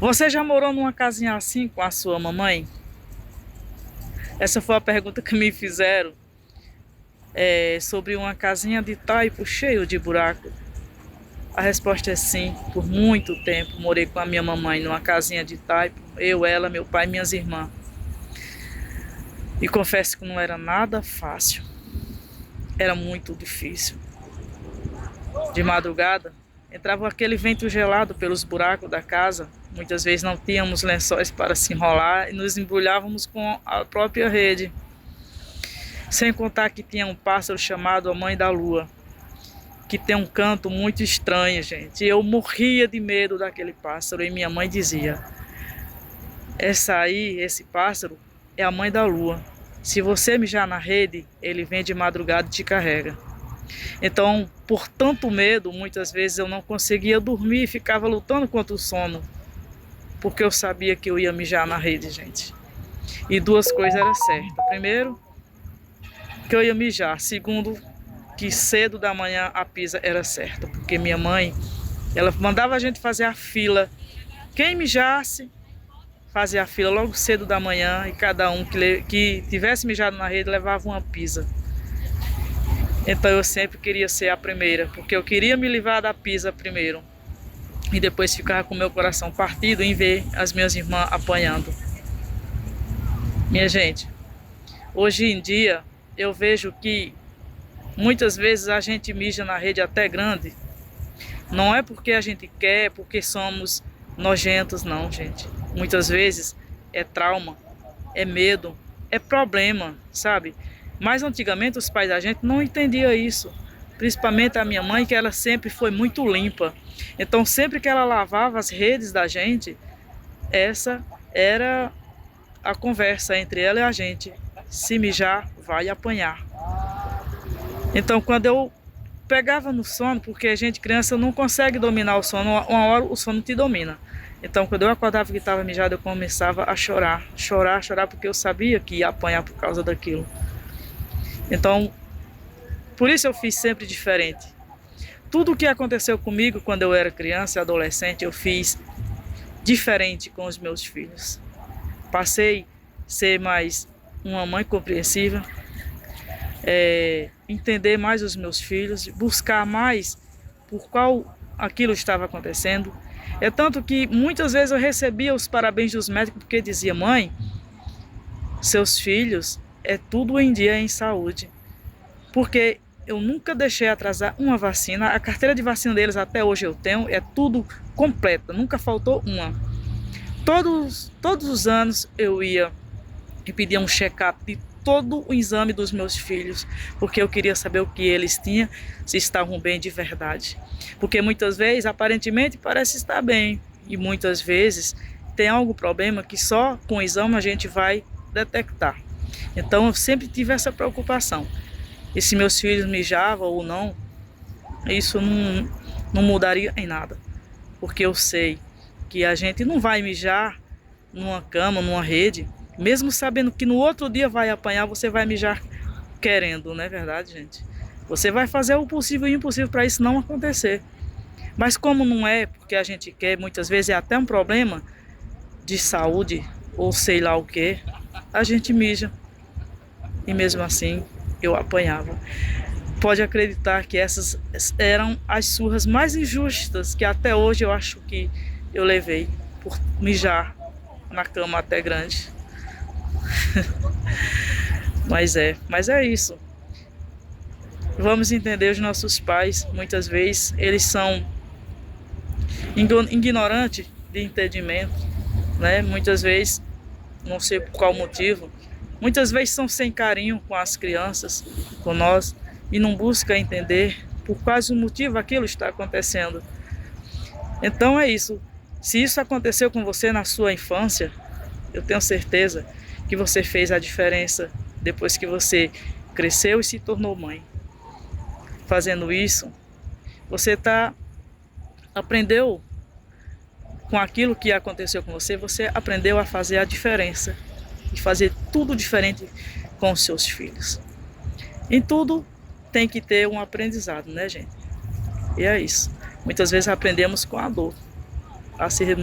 Você já morou numa casinha assim com a sua mamãe? Essa foi a pergunta que me fizeram sobre uma casinha de taipo cheio de buraco. A resposta é sim. Por muito tempo morei com a minha mamãe numa casinha de taipo. Eu, ela, meu pai e minhas irmãs. E confesso que não era nada fácil. Era muito difícil. De madrugada, entrava aquele vento gelado pelos buracos da casa. Muitas vezes não tínhamos lençóis para se enrolar e nos embrulhávamos com a própria rede. Sem contar que tinha um pássaro chamado a Mãe da Lua, que tem um canto muito estranho, gente. Eu morria de medo daquele pássaro e minha mãe dizia: esse pássaro, é a Mãe da Lua. Se você mijar na rede, ele vem de madrugada e te carrega. Então, por tanto medo, muitas vezes eu não conseguia dormir e ficava lutando contra o sono, porque eu sabia que eu ia mijar na rede, gente. E duas coisas eram certas. Primeiro, que eu ia mijar. Segundo, que cedo da manhã a pisa era certa, porque minha mãe, ela mandava a gente fazer a fila. Quem mijasse, fazia a fila logo cedo da manhã e cada um que tivesse mijado na rede levava uma pisa. Então eu sempre queria ser a primeira, porque eu queria me livrar da pisa primeiro. E depois ficava com meu coração partido em ver as minhas irmãs apanhando. Minha gente, hoje em dia eu vejo que muitas vezes a gente mija na rede até grande. Não é porque a gente quer, porque somos nojentos, não, gente. Muitas vezes é trauma, é medo, é problema, sabe? Mas antigamente os pais da gente não entendiam isso. Principalmente a minha mãe, que ela sempre foi muito limpa. Então sempre que ela lavava as redes da gente, essa era a conversa entre ela e a gente. Se mijar, vai apanhar. Então quando eu pegava no sono, porque a gente criança não consegue dominar o sono, uma hora o sono te domina. Então quando eu acordava que estava mijado, eu começava a chorar, porque eu sabia que ia apanhar por causa daquilo. Então, por isso eu fiz sempre diferente. Tudo o que aconteceu comigo quando eu era criança e adolescente, eu fiz diferente com os meus filhos. Passei a ser mais uma mãe compreensiva, entender mais os meus filhos, buscar mais por qual aquilo estava acontecendo. É tanto que muitas vezes eu recebia os parabéns dos médicos porque dizia: mãe, seus filhos é tudo em dia em saúde. Porque eu nunca deixei atrasar uma vacina. A carteira de vacina deles até hoje eu tenho, é tudo completa, nunca faltou uma. Todos os anos eu ia e pedia um check-up de todo o exame dos meus filhos, porque eu queria saber o que eles tinham, se estavam bem de verdade. Porque muitas vezes, aparentemente, parece estar bem, e muitas vezes tem algum problema que só com o exame a gente vai detectar. Então eu sempre tive essa preocupação. E se meus filhos mijavam ou não, isso não mudaria em nada. Porque eu sei que a gente não vai mijar numa cama, numa rede, mesmo sabendo que no outro dia vai apanhar, você vai mijar querendo, não é verdade, gente? Você vai fazer o possível e o impossível para isso não acontecer. Mas como não é porque a gente quer, muitas vezes é até um problema de saúde ou sei lá o que, a gente mija. E mesmo assim eu apanhava. Pode acreditar que essas eram as surras mais injustas que até hoje eu acho que eu levei por mijar na cama até grande. Mas é isso. Vamos entender os nossos pais. Muitas vezes eles são ignorantes de entendimento, né? Muitas vezes, não sei por qual motivo, muitas vezes são sem carinho com as crianças, com nós, e não busca entender por quais o motivo aquilo está acontecendo. Então é isso. Se isso aconteceu com você na sua infância, eu tenho certeza que você fez a diferença depois que você cresceu e se tornou mãe. Fazendo isso, você aprendeu com aquilo que aconteceu com você, você aprendeu a fazer a diferença e fazer tudo diferente com os seus filhos. Em tudo tem que ter um aprendizado, né, gente? E é isso. Muitas vezes aprendemos com a dor a se